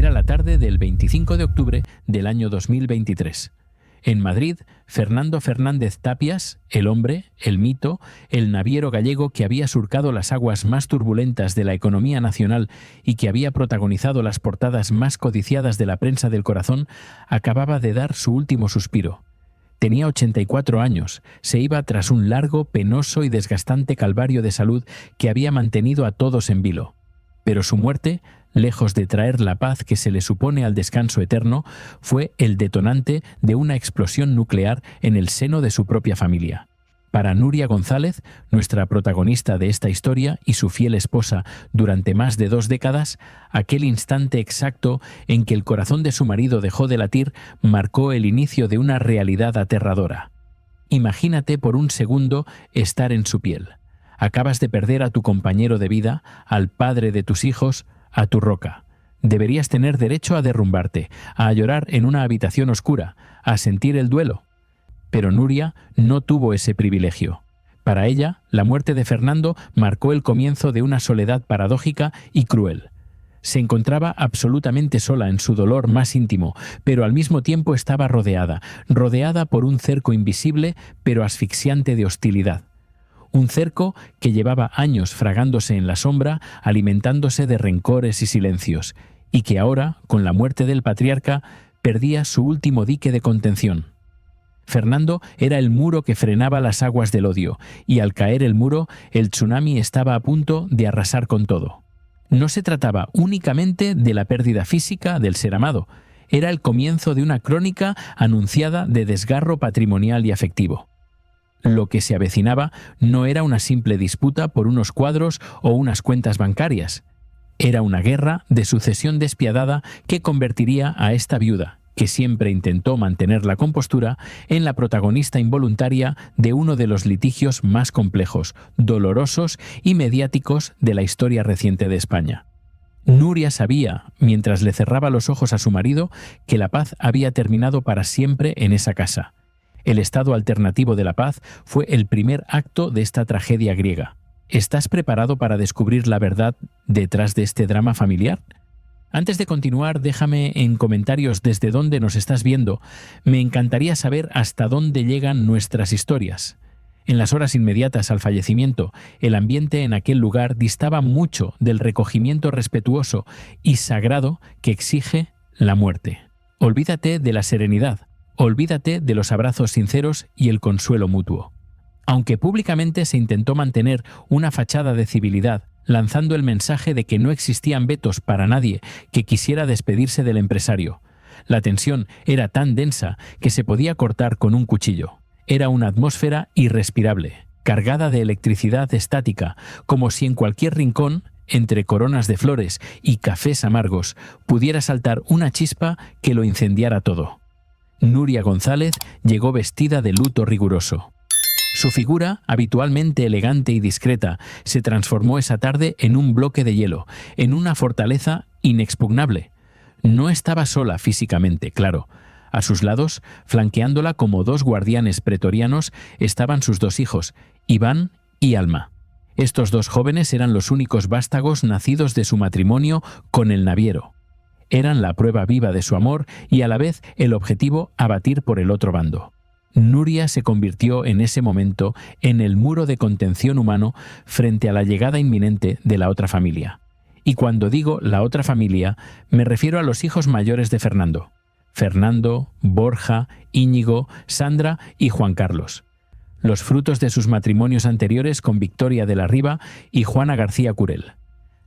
Era la tarde del 25 de octubre del año 2023. En Madrid, Fernando Fernández Tapias, el hombre, el mito, el naviero gallego que había surcado las aguas más turbulentas de la economía nacional y que había protagonizado las portadas más codiciadas de la prensa del corazón, acababa de dar su último suspiro. Tenía 84 años, se iba tras un largo, penoso y desgastante calvario de salud que había mantenido a todos en vilo. Pero su muerte, lejos de traer la paz que se le supone al descanso eterno, fue el detonante de una explosión nuclear en el seno de su propia familia. Para Nuria González, nuestra protagonista de esta historia y su fiel esposa durante más de 2 décadas, aquel instante exacto en que el corazón de su marido dejó de latir marcó el inicio de una realidad aterradora. Imagínate por un segundo estar en su piel. Acabas de perder a tu compañero de vida, al padre de tus hijos, a tu roca. Deberías tener derecho a derrumbarte, a llorar en una habitación oscura, a sentir el duelo. Pero Nuria no tuvo ese privilegio. Para ella, la muerte de Fernando marcó el comienzo de una soledad paradójica y cruel. Se encontraba absolutamente sola en su dolor más íntimo, pero al mismo tiempo estaba rodeada por un cerco invisible pero asfixiante de hostilidad. Un cerco que llevaba años fragándose en la sombra, alimentándose de rencores y silencios, y que ahora, con la muerte del patriarca, perdía su último dique de contención. Fernando era el muro que frenaba las aguas del odio, y al caer el muro, el tsunami estaba a punto de arrasar con todo. No se trataba únicamente de la pérdida física del ser amado, era el comienzo de una crónica anunciada de desgarro patrimonial y afectivo. Lo que se avecinaba no era una simple disputa por unos cuadros o unas cuentas bancarias. Era una guerra de sucesión despiadada que convertiría a esta viuda, que siempre intentó mantener la compostura, en la protagonista involuntaria de uno de los litigios más complejos, dolorosos y mediáticos de la historia reciente de España. Nuria sabía, mientras le cerraba los ojos a su marido, que la paz había terminado para siempre en esa casa. El estado alternativo de la paz fue el primer acto de esta tragedia griega. ¿Estás preparado para descubrir la verdad detrás de este drama familiar? Antes de continuar, déjame en comentarios desde dónde nos estás viendo. Me encantaría saber hasta dónde llegan nuestras historias. En las horas inmediatas al fallecimiento, el ambiente en aquel lugar distaba mucho del recogimiento respetuoso y sagrado que exige la muerte. Olvídate de la serenidad. Olvídate de los abrazos sinceros y el consuelo mutuo. Aunque públicamente se intentó mantener una fachada de civilidad, lanzando el mensaje de que no existían vetos para nadie que quisiera despedirse del empresario, la tensión era tan densa que se podía cortar con un cuchillo. Era una atmósfera irrespirable, cargada de electricidad estática, como si en cualquier rincón, entre coronas de flores y cafés amargos, pudiera saltar una chispa que lo incendiara todo. Nuria González llegó vestida de luto riguroso. Su figura, habitualmente elegante y discreta, se transformó esa tarde en un bloque de hielo, en una fortaleza inexpugnable. No estaba sola físicamente, claro. A sus lados, flanqueándola como 2 guardianes pretorianos, estaban sus 2 hijos, Iván y Alma. Estos 2 jóvenes eran los únicos vástagos nacidos de su matrimonio con el naviero. Eran la prueba viva de su amor y a la vez el objetivo a batir por el otro bando. Nuria se convirtió en ese momento en el muro de contención humano frente a la llegada inminente de la otra familia. Y cuando digo la otra familia, me refiero a los hijos mayores de Fernando: Fernando, Borja, Íñigo, Sandra y Juan Carlos. Los frutos de sus matrimonios anteriores con Victoria de la Riva y Juana García Curel.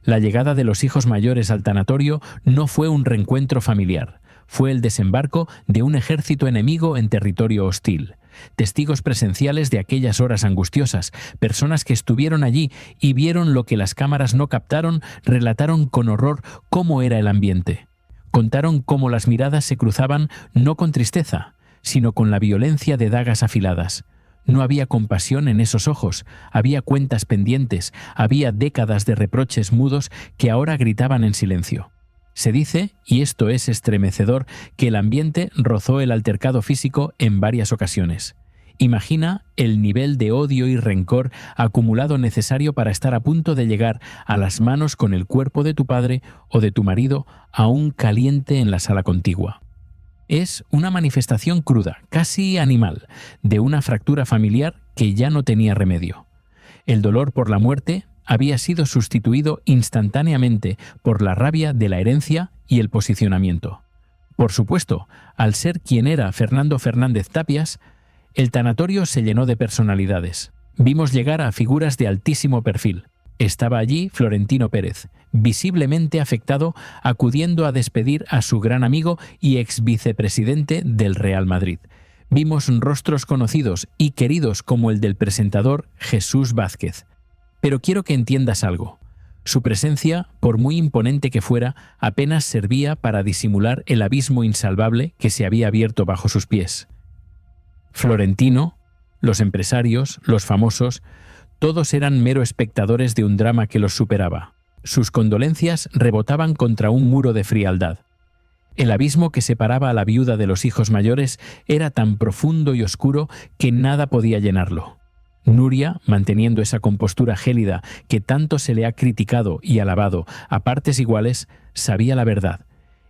La llegada de los hijos mayores al tanatorio no fue un reencuentro familiar, fue el desembarco de un ejército enemigo en territorio hostil. Testigos presenciales de aquellas horas angustiosas, personas que estuvieron allí y vieron lo que las cámaras no captaron, relataron con horror cómo era el ambiente. Contaron cómo las miradas se cruzaban no con tristeza, sino con la violencia de dagas afiladas. No había compasión en esos ojos, había cuentas pendientes, había décadas de reproches mudos que ahora gritaban en silencio. Se dice, y esto es estremecedor, que el ambiente rozó el altercado físico en varias ocasiones. Imagina el nivel de odio y rencor acumulado necesario para estar a punto de llegar a las manos con el cuerpo de tu padre o de tu marido aún caliente en la sala contigua. Es una manifestación cruda, casi animal, de una fractura familiar que ya no tenía remedio. El dolor por la muerte había sido sustituido instantáneamente por la rabia de la herencia y el posicionamiento. Por supuesto, al ser quien era Fernando Fernández Tapias, el tanatorio se llenó de personalidades. Vimos llegar a figuras de altísimo perfil. Estaba allí Florentino Pérez, visiblemente afectado, acudiendo a despedir a su gran amigo y ex vicepresidente del Real Madrid. Vimos rostros conocidos y queridos como el del presentador Jesús Vázquez. Pero quiero que entiendas algo. Su presencia, por muy imponente que fuera, apenas servía para disimular el abismo insalvable que se había abierto bajo sus pies. Florentino, los empresarios, los famosos, todos eran mero espectadores de un drama que los superaba. Sus condolencias rebotaban contra un muro de frialdad. El abismo que separaba a la viuda de los hijos mayores era tan profundo y oscuro que nada podía llenarlo. Nuria, manteniendo esa compostura gélida que tanto se le ha criticado y alabado a partes iguales, sabía la verdad.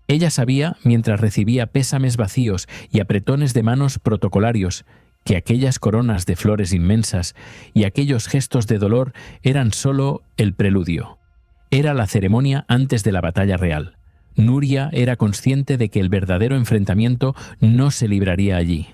Ella sabía, mientras recibía pésames vacíos y apretones de manos protocolarios, que aquellas coronas de flores inmensas y aquellos gestos de dolor eran solo el preludio. Era la ceremonia antes de la batalla real. Nuria era consciente de que el verdadero enfrentamiento no se libraría allí.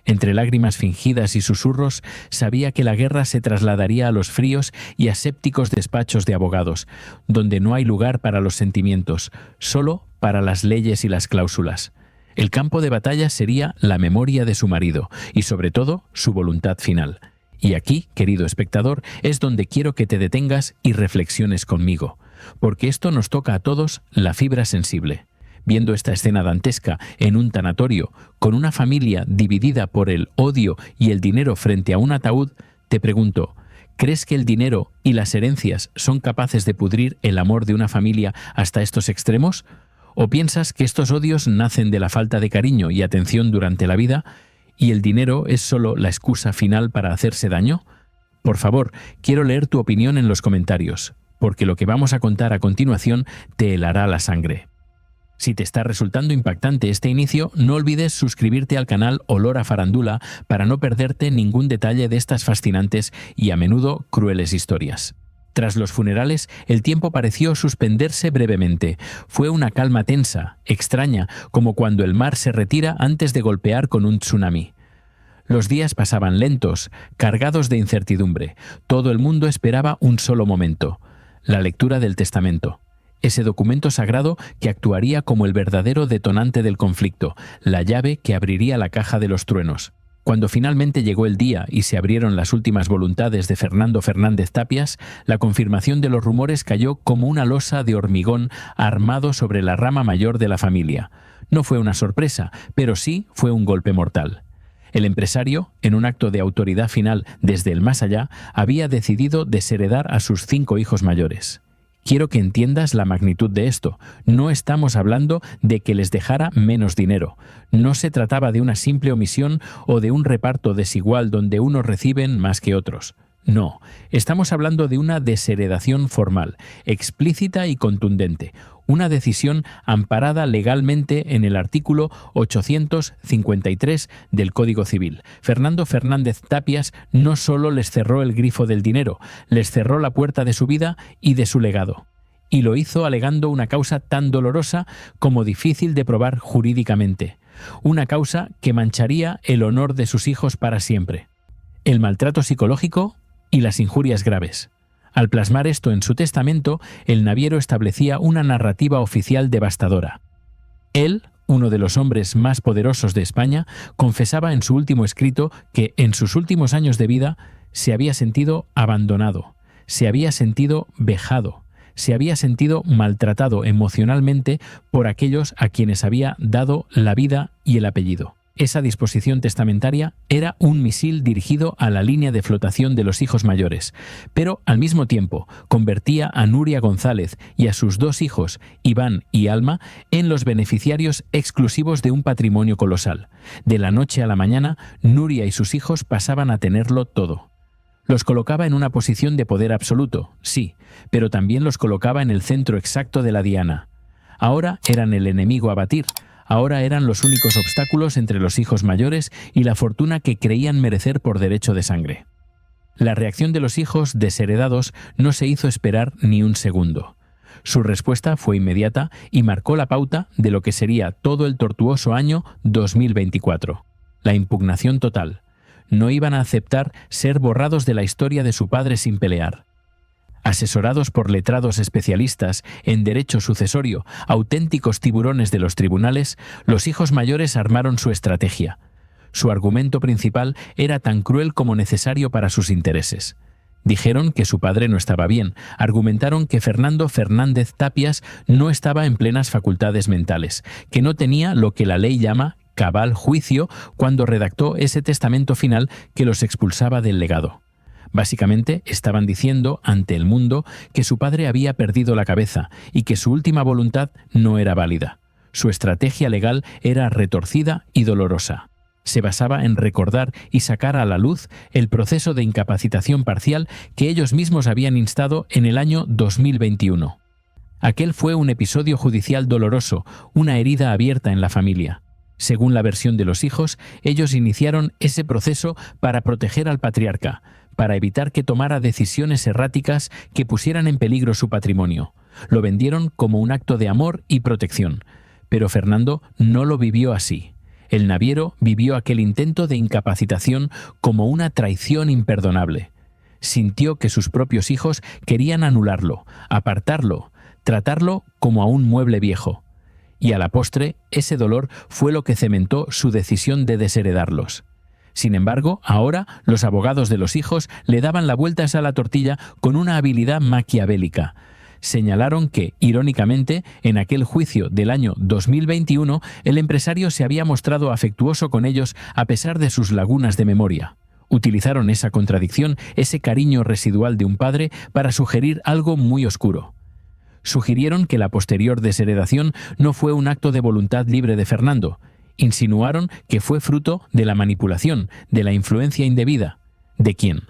Entre lágrimas fingidas y susurros, sabía que la guerra se trasladaría a los fríos y asépticos despachos de abogados, donde no hay lugar para los sentimientos, solo para las leyes y las cláusulas. El campo de batalla sería la memoria de su marido y, sobre todo, su voluntad final. Y aquí, querido espectador, es donde quiero que te detengas y reflexiones conmigo, porque esto nos toca a todos la fibra sensible. Viendo esta escena dantesca en un tanatorio, con una familia dividida por el odio y el dinero frente a un ataúd, te pregunto, ¿crees que el dinero y las herencias son capaces de pudrir el amor de una familia hasta estos extremos? ¿O piensas que estos odios nacen de la falta de cariño y atención durante la vida y el dinero es solo la excusa final para hacerse daño? Por favor, quiero leer tu opinión en los comentarios, porque lo que vamos a contar a continuación te helará la sangre. Si te está resultando impactante este inicio, no olvides suscribirte al canal Olor a Farándula para no perderte ningún detalle de estas fascinantes y a menudo crueles historias. Tras los funerales, el tiempo pareció suspenderse brevemente. Fue una calma tensa, extraña, como cuando el mar se retira antes de golpear con un tsunami. Los días pasaban lentos, cargados de incertidumbre. Todo el mundo esperaba un solo momento: la lectura del testamento. Ese documento sagrado que actuaría como el verdadero detonante del conflicto, la llave que abriría la caja de los truenos. Cuando finalmente llegó el día y se abrieron las últimas voluntades de Fernando Fernández Tapias, la confirmación de los rumores cayó como una losa de hormigón armado sobre la rama mayor de la familia. No fue una sorpresa, pero sí fue un golpe mortal. El empresario, en un acto de autoridad final desde el más allá, había decidido desheredar a sus 5 hijos mayores. Quiero que entiendas la magnitud de esto. No estamos hablando de que les dejara menos dinero. No se trataba de una simple omisión o de un reparto desigual donde unos reciben más que otros. No, estamos hablando de una desheredación formal, explícita y contundente. Una decisión amparada legalmente en el artículo 853 del Código Civil. Fernando Fernández Tapias no solo les cerró el grifo del dinero, les cerró la puerta de su vida y de su legado. Y lo hizo alegando una causa tan dolorosa como difícil de probar jurídicamente. Una causa que mancharía el honor de sus hijos para siempre. El maltrato psicológico y las injurias graves. Al plasmar esto en su testamento, el naviero establecía una narrativa oficial devastadora. Él, uno de los hombres más poderosos de España, confesaba en su último escrito que en sus últimos años de vida se había sentido abandonado, se había sentido vejado, se había sentido maltratado emocionalmente por aquellos a quienes había dado la vida y el apellido. Esa disposición testamentaria era un misil dirigido a la línea de flotación de los hijos mayores, pero al mismo tiempo convertía a Nuria González y a sus dos hijos, Iván y Alma, en los beneficiarios exclusivos de un patrimonio colosal. De la noche a la mañana, Nuria y sus hijos pasaban a tenerlo todo. Los colocaba en una posición de poder absoluto, sí, pero también los colocaba en el centro exacto de la diana. Ahora eran el enemigo a batir. Ahora eran los únicos obstáculos entre los hijos mayores y la fortuna que creían merecer por derecho de sangre. La reacción de los hijos desheredados no se hizo esperar ni un segundo. Su respuesta fue inmediata y marcó la pauta de lo que sería todo el tortuoso año 2024. La impugnación total. No iban a aceptar ser borrados de la historia de su padre sin pelear. Asesorados por letrados especialistas en derecho sucesorio, auténticos tiburones de los tribunales, los hijos mayores armaron su estrategia. Su argumento principal era tan cruel como necesario para sus intereses. Dijeron que su padre no estaba bien, argumentaron que Fernando Fernández Tapias no estaba en plenas facultades mentales, que no tenía lo que la ley llama cabal juicio cuando redactó ese testamento final que los expulsaba del legado. Básicamente estaban diciendo ante el mundo que su padre había perdido la cabeza y que su última voluntad no era válida. Su estrategia legal era retorcida y dolorosa. Se basaba en recordar y sacar a la luz el proceso de incapacitación parcial que ellos mismos habían instado en el año 2021. Aquel fue un episodio judicial doloroso, una herida abierta en la familia. Según la versión de los hijos, ellos iniciaron ese proceso para proteger al patriarca, para evitar que tomara decisiones erráticas que pusieran en peligro su patrimonio. Lo vendieron como un acto de amor y protección. Pero Fernando no lo vivió así. El naviero vivió aquel intento de incapacitación como una traición imperdonable. Sintió que sus propios hijos querían anularlo, apartarlo, tratarlo como a un mueble viejo. Y a la postre, ese dolor fue lo que cementó su decisión de desheredarlos. Sin embargo, ahora los abogados de los hijos le daban la vuelta a la tortilla con una habilidad maquiavélica. Señalaron que, irónicamente, en aquel juicio del año 2021, el empresario se había mostrado afectuoso con ellos a pesar de sus lagunas de memoria. Utilizaron esa contradicción, ese cariño residual de un padre, para sugerir algo muy oscuro. Sugirieron que la posterior desheredación no fue un acto de voluntad libre de Fernando. Insinuaron que fue fruto de la manipulación, de la influencia indebida. ¿De quién?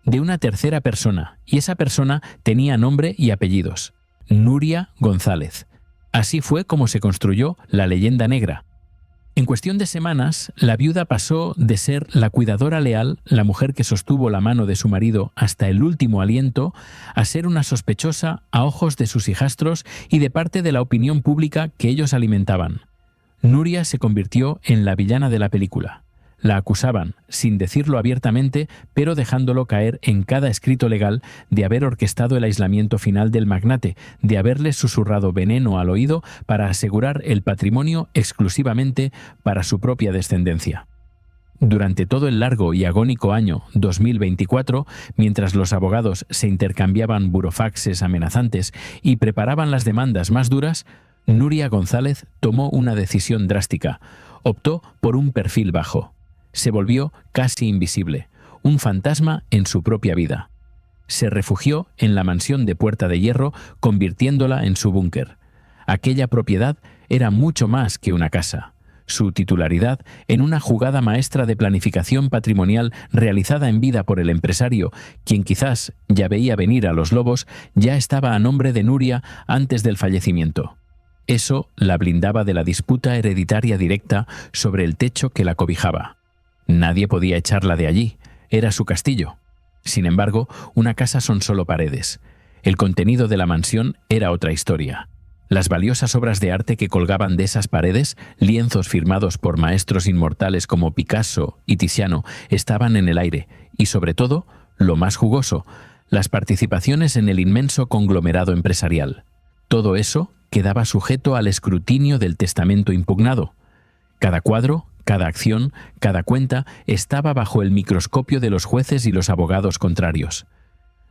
De una tercera persona, y esa persona tenía nombre y apellidos: Nuria González. Así fue como se construyó la leyenda negra. En cuestión de semanas, la viuda pasó de ser la cuidadora leal, la mujer que sostuvo la mano de su marido hasta el último aliento, a ser una sospechosa a ojos de sus hijastros y de parte de la opinión pública que ellos alimentaban. Nuria se convirtió en la villana de la película. La acusaban, sin decirlo abiertamente, pero dejándolo caer en cada escrito legal, de haber orquestado el aislamiento final del magnate, de haberle susurrado veneno al oído para asegurar el patrimonio exclusivamente para su propia descendencia. Durante todo el largo y agónico año 2024, mientras los abogados se intercambiaban burofaxes amenazantes y preparaban las demandas más duras, Nuria González tomó una decisión drástica. Optó por un perfil bajo. Se volvió casi invisible, un fantasma en su propia vida. Se refugió en la mansión de Puerta de Hierro, convirtiéndola en su búnker. Aquella propiedad era mucho más que una casa. Su titularidad, en una jugada maestra de planificación patrimonial realizada en vida por el empresario, quien quizás ya veía venir a los lobos, ya estaba a nombre de Nuria antes del fallecimiento. Eso la blindaba de la disputa hereditaria directa sobre el techo que la cobijaba. Nadie podía echarla de allí, era su castillo. Sin embargo, una casa son solo paredes. El contenido de la mansión era otra historia. Las valiosas obras de arte que colgaban de esas paredes, lienzos firmados por maestros inmortales como Picasso y Tiziano, estaban en el aire, y sobre todo, lo más jugoso, las participaciones en el inmenso conglomerado empresarial. Todo eso quedaba sujeto al escrutinio del testamento impugnado. Cada cuadro, cada acción, cada cuenta estaba bajo el microscopio de los jueces y los abogados contrarios.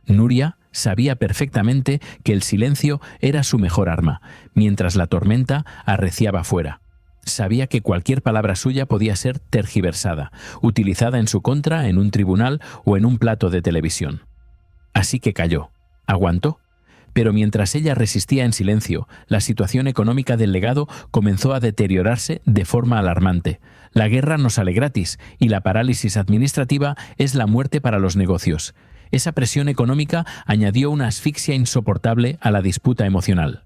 Nuria sabía perfectamente que el silencio era su mejor arma, mientras la tormenta arreciaba fuera. Sabía que cualquier palabra suya podía ser tergiversada, utilizada en su contra en un tribunal o en un plato de televisión. Así que calló, aguantó. Pero mientras ella resistía en silencio, la situación económica del legado comenzó a deteriorarse de forma alarmante. La guerra no sale gratis y la parálisis administrativa es la muerte para los negocios. Esa presión económica añadió una asfixia insoportable a la disputa emocional.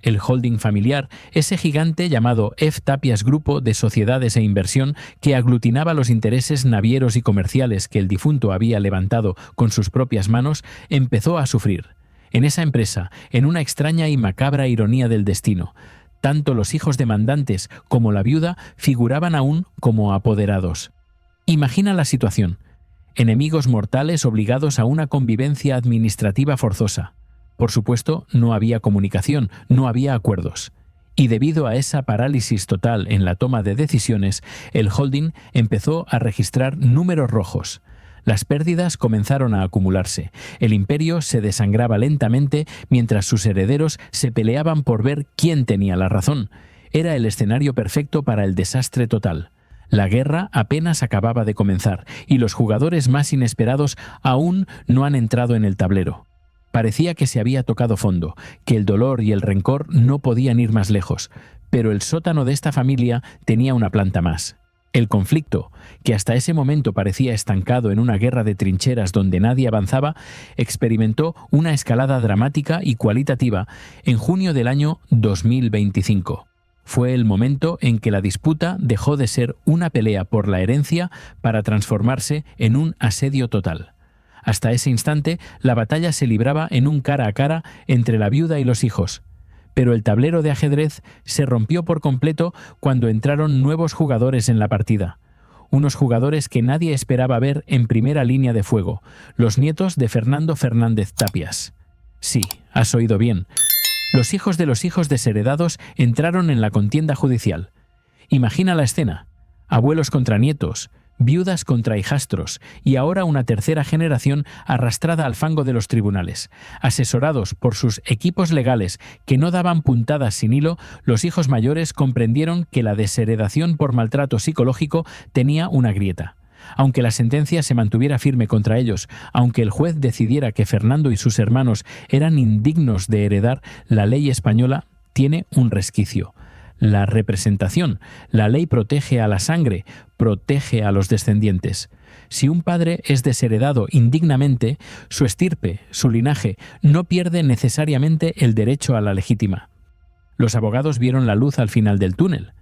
El holding familiar, ese gigante llamado F. Tapias Grupo de Sociedades e Inversión que aglutinaba los intereses navieros y comerciales que el difunto había levantado con sus propias manos, empezó a sufrir. En esa empresa, en una extraña y macabra ironía del destino, tanto los hijos demandantes como la viuda figuraban aún como apoderados. Imagina la situación. Enemigos mortales obligados a una convivencia administrativa forzosa. Por supuesto, no había comunicación, no había acuerdos. Y debido a esa parálisis total en la toma de decisiones, el holding empezó a registrar números rojos. Las pérdidas comenzaron a acumularse. El imperio se desangraba lentamente mientras sus herederos se peleaban por ver quién tenía la razón. Era el escenario perfecto para el desastre total. La guerra apenas acababa de comenzar y los jugadores más inesperados aún no han entrado en el tablero. Parecía que se había tocado fondo, que el dolor y el rencor no podían ir más lejos, pero el sótano de esta familia tenía una planta más. El conflicto, que hasta ese momento parecía estancado en una guerra de trincheras donde nadie avanzaba, experimentó una escalada dramática y cualitativa en junio del año 2025. Fue el momento en que la disputa dejó de ser una pelea por la herencia para transformarse en un asedio total. Hasta ese instante, la batalla se libraba en un cara a cara entre la viuda y los hijos. Pero el tablero de ajedrez se rompió por completo cuando entraron nuevos jugadores en la partida. Unos jugadores que nadie esperaba ver en primera línea de fuego, los nietos de Fernando Fernández Tapias. Sí, has oído bien. Los hijos desheredados entraron en la contienda judicial. Imagina la escena. Abuelos contra nietos, viudas contra hijastros y ahora una tercera generación arrastrada al fango de los tribunales. Asesorados por sus equipos legales que no daban puntadas sin hilo, los hijos mayores comprendieron que la desheredación por maltrato psicológico tenía una grieta. Aunque la sentencia se mantuviera firme contra ellos, aunque el juez decidiera que Fernando y sus hermanos eran indignos de heredar, la ley española tiene un resquicio. La representación. La ley protege a la sangre, protege a los descendientes. Si un padre es desheredado indignamente, su estirpe, su linaje, no pierde necesariamente el derecho a la legítima. Los abogados vieron la luz al final del túnel.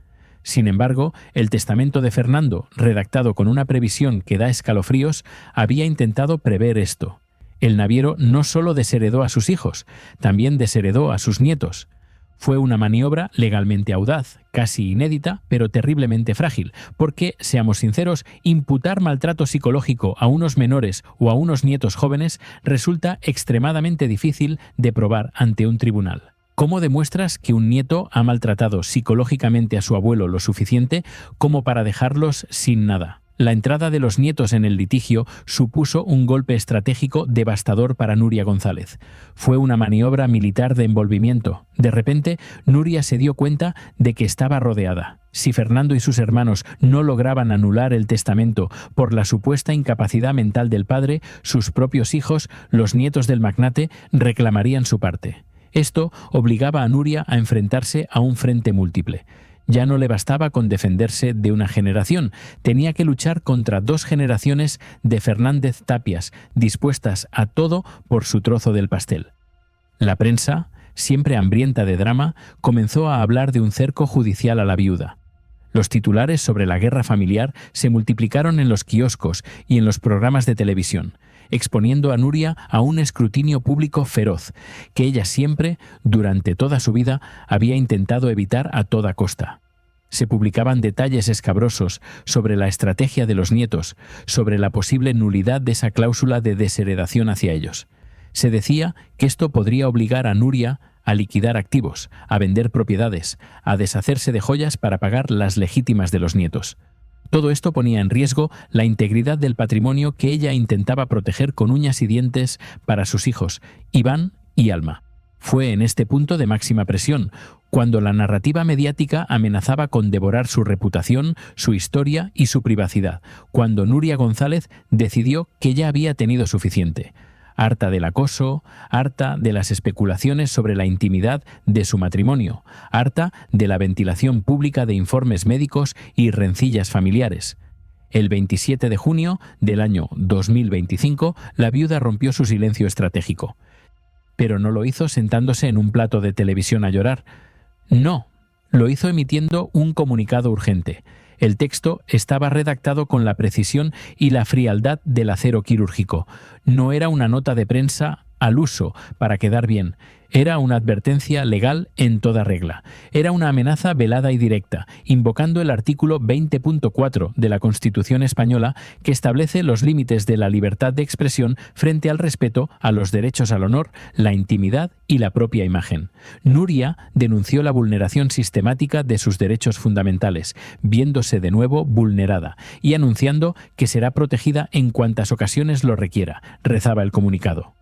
Sin embargo, el testamento de Fernando, redactado con una previsión que da escalofríos, había intentado prever esto. El naviero no solo desheredó a sus hijos, también desheredó a sus nietos. Fue una maniobra legalmente audaz, casi inédita, pero terriblemente frágil, porque, seamos sinceros, imputar maltrato psicológico a unos menores o a unos nietos jóvenes resulta extremadamente difícil de probar ante un tribunal. ¿Cómo demuestras que un nieto ha maltratado psicológicamente a su abuelo lo suficiente como para dejarlos sin nada? La entrada de los nietos en el litigio supuso un golpe estratégico devastador para Nuria González. Fue una maniobra militar de envolvimiento. De repente, Nuria se dio cuenta de que estaba rodeada. Si Fernando y sus hermanos no lograban anular el testamento por la supuesta incapacidad mental del padre, sus propios hijos, los nietos del magnate, reclamarían su parte. Esto obligaba a Nuria a enfrentarse a un frente múltiple. Ya no le bastaba con defenderse de una generación, tenía que luchar contra 2 generaciones de Fernández Tapias, dispuestas a todo por su trozo del pastel. La prensa, siempre hambrienta de drama, comenzó a hablar de un cerco judicial a la viuda. Los titulares sobre la guerra familiar se multiplicaron en los kioscos y en los programas de televisión, exponiendo a Nuria a un escrutinio público feroz, que ella siempre, durante toda su vida, había intentado evitar a toda costa. Se publicaban detalles escabrosos sobre la estrategia de los nietos, sobre la posible nulidad de esa cláusula de desheredación hacia ellos. Se decía que esto podría obligar a Nuria a liquidar activos, a vender propiedades, a deshacerse de joyas para pagar las legítimas de los nietos. Todo esto ponía en riesgo la integridad del patrimonio que ella intentaba proteger con uñas y dientes para sus hijos, Iván y Alma. Fue en este punto de máxima presión, cuando la narrativa mediática amenazaba con devorar su reputación, su historia y su privacidad, cuando Nuria González decidió que ya había tenido suficiente. Harta del acoso, harta de las especulaciones sobre la intimidad de su matrimonio, harta de la ventilación pública de informes médicos y rencillas familiares. El 27 de junio del año 2025, la viuda rompió su silencio estratégico. Pero no lo hizo sentándose en un plato de televisión a llorar. No, lo hizo emitiendo un comunicado urgente. El texto estaba redactado con la precisión y la frialdad del acero quirúrgico. No era una nota de prensa al uso para quedar bien. Era una advertencia legal en toda regla. Era una amenaza velada y directa, invocando el artículo 20.4 de la Constitución española, que establece los límites de la libertad de expresión frente al respeto a los derechos al honor, la intimidad y la propia imagen. Nuria denunció la vulneración sistemática de sus derechos fundamentales, viéndose de nuevo vulnerada y anunciando que será protegida en cuantas ocasiones lo requiera, rezaba el comunicado.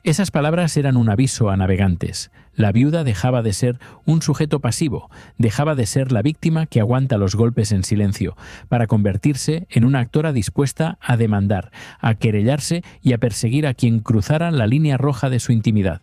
Esas palabras eran un aviso a navegantes. La viuda dejaba de ser un sujeto pasivo, dejaba de ser la víctima que aguanta los golpes en silencio, para convertirse en una actora dispuesta a demandar, a querellarse y a perseguir a quien cruzara la línea roja de su intimidad.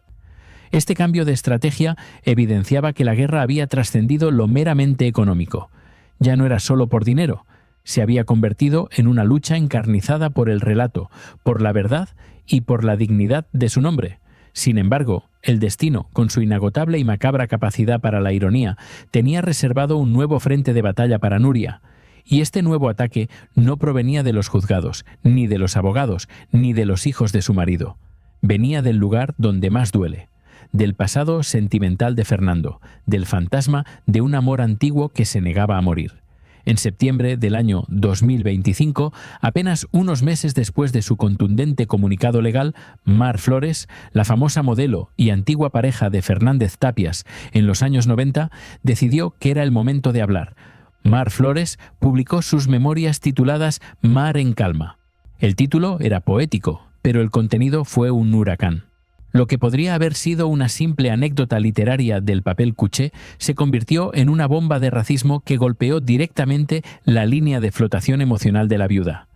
Este cambio de estrategia evidenciaba que la guerra había trascendido lo meramente económico. Ya no era solo por dinero. Se había convertido en una lucha encarnizada por el relato, por la verdad y por la dignidad de su nombre. Sin embargo, el destino, con su inagotable y macabra capacidad para la ironía, tenía reservado un nuevo frente de batalla para Nuria. Y este nuevo ataque no provenía de los juzgados, ni de los abogados, ni de los hijos de su marido. Venía del lugar donde más duele, del pasado sentimental de Fernando, del fantasma de un amor antiguo que se negaba a morir. En septiembre del año 2025, apenas unos meses después de su contundente comunicado legal, Mar Flores, la famosa modelo y antigua pareja de Fernández Tapias en los años 90, decidió que era el momento de hablar. Mar Flores publicó sus memorias tituladas Mar en calma. El título era poético, pero el contenido fue un huracán. Lo que podría haber sido una simple anécdota literaria del papel cuché se convirtió en una bomba de racismo que golpeó directamente la línea de flotación emocional de la viuda.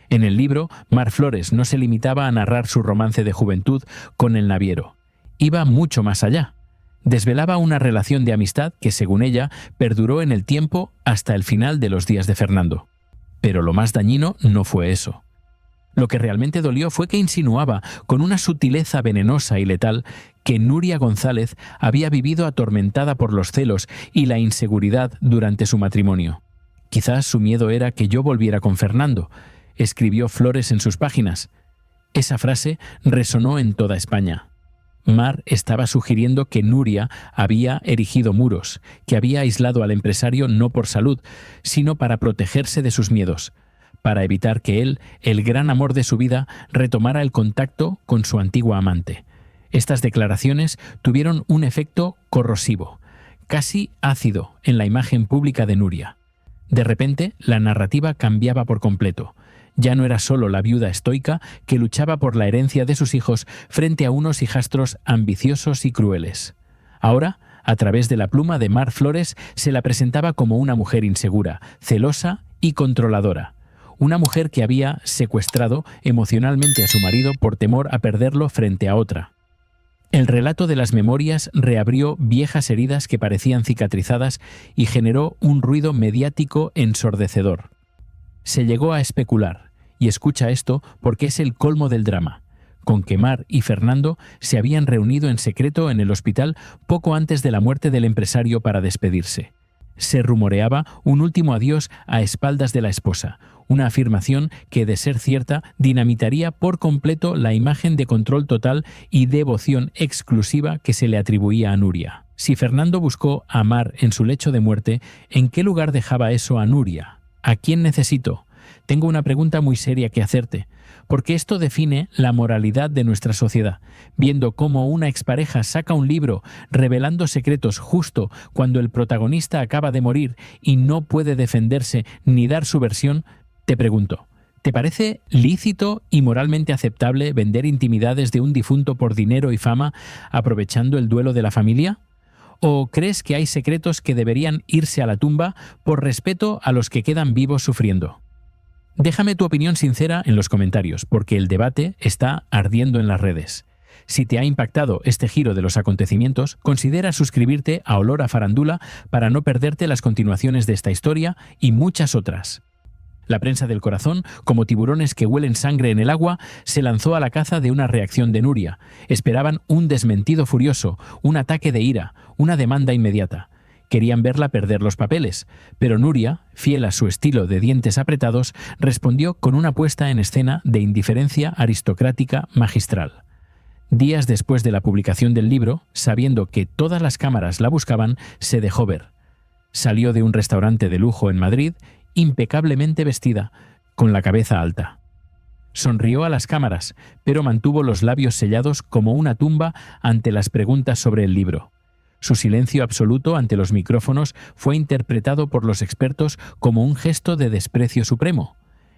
En el libro, Mar Flores no se limitaba a narrar su romance de juventud con el naviero. Iba mucho más allá. Desvelaba una relación de amistad que, según ella, perduró en el tiempo hasta el final de los días de Fernando. Pero lo más dañino no fue eso. Lo que realmente dolió fue que insinuaba, con una sutileza venenosa y letal, que Nuria González había vivido atormentada por los celos y la inseguridad durante su matrimonio. Quizás su miedo era que yo volviera con Fernando, escribió Flores en sus páginas. Esa frase resonó en toda España. Mar estaba sugiriendo que Nuria había erigido muros, que había aislado al empresario no por salud, sino para protegerse de sus miedos, para evitar que él, el gran amor de su vida, retomara el contacto con su antigua amante. Estas declaraciones tuvieron un efecto corrosivo, casi ácido, en la imagen pública de Nuria. De repente, la narrativa cambiaba por completo. Ya no era solo la viuda estoica que luchaba por la herencia de sus hijos frente a unos hijastros ambiciosos y crueles. Ahora, a través de la pluma de Mar Flores, se la presentaba como una mujer insegura, celosa y controladora. Una mujer que había secuestrado emocionalmente a su marido por temor a perderlo frente a otra. El relato de las memorias reabrió viejas heridas que parecían cicatrizadas y generó un ruido mediático ensordecedor. Se llegó a especular, y escucha esto porque es el colmo del drama, con que Mar y Fernando se habían reunido en secreto en el hospital poco antes de la muerte del empresario para despedirse. Se rumoreaba un último adiós a espaldas de la esposa, una afirmación que, de ser cierta, dinamitaría por completo la imagen de control total y devoción exclusiva que se le atribuía a Nuria. Si Fernando buscó a Mar en su lecho de muerte, ¿en qué lugar dejaba eso a Nuria? ¿A quién necesito? Tengo una pregunta muy seria que hacerte, porque esto define la moralidad de nuestra sociedad, viendo cómo una expareja saca un libro revelando secretos justo cuando el protagonista acaba de morir y no puede defenderse ni dar su versión. Te pregunto, ¿te parece lícito y moralmente aceptable vender intimidades de un difunto por dinero y fama, aprovechando el duelo de la familia? ¿O crees que hay secretos que deberían irse a la tumba por respeto a los que quedan vivos sufriendo? Déjame tu opinión sincera en los comentarios, porque el debate está ardiendo en las redes. Si te ha impactado este giro de los acontecimientos, considera suscribirte a Olor a Farándula para no perderte las continuaciones de esta historia y muchas otras. La prensa del corazón, como tiburones que huelen sangre en el agua, se lanzó a la caza de una reacción de Nuria. Esperaban un desmentido furioso, un ataque de ira, una demanda inmediata. Querían verla perder los papeles, pero Nuria, fiel a su estilo de dientes apretados, respondió con una puesta en escena de indiferencia aristocrática magistral. Días después de la publicación del libro, sabiendo que todas las cámaras la buscaban, se dejó ver. Salió de un restaurante de lujo en Madrid, impecablemente vestida, con la cabeza alta. Sonrió a las cámaras, pero mantuvo los labios sellados como una tumba ante las preguntas sobre el libro. Su silencio absoluto ante los micrófonos fue interpretado por los expertos como un gesto de desprecio supremo.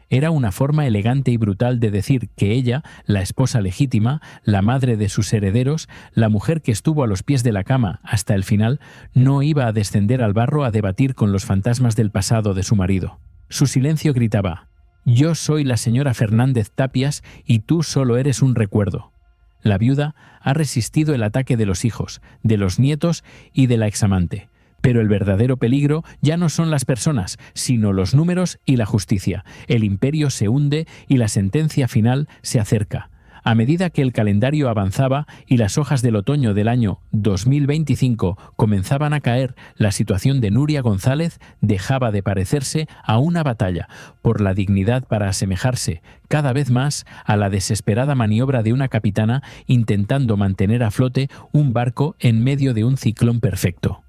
Era una forma elegante y brutal de decir que ella, la esposa legítima, la madre de sus herederos, la mujer que estuvo a los pies de la cama hasta el final, no iba a descender al barro a debatir con los fantasmas del pasado de su marido. Su silencio gritaba: «Yo soy la señora Fernández Tapias y tú solo eres un recuerdo». La viuda ha resistido el ataque de los hijos, de los nietos y de la examante. Pero el verdadero peligro ya no son las personas, sino los números y la justicia. El imperio se hunde y la sentencia final se acerca. A medida que el calendario avanzaba y las hojas del otoño del año 2025 comenzaban a caer, la situación de Nuria González dejaba de parecerse a una batalla por la dignidad para asemejarse cada vez más a la desesperada maniobra de una capitana intentando mantener a flote un barco en medio de un ciclón perfecto.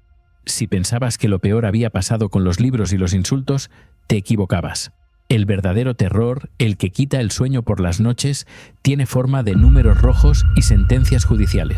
Si pensabas que lo peor había pasado con los libros y los insultos, te equivocabas. El verdadero terror, el que quita el sueño por las noches, tiene forma de números rojos y sentencias judiciales.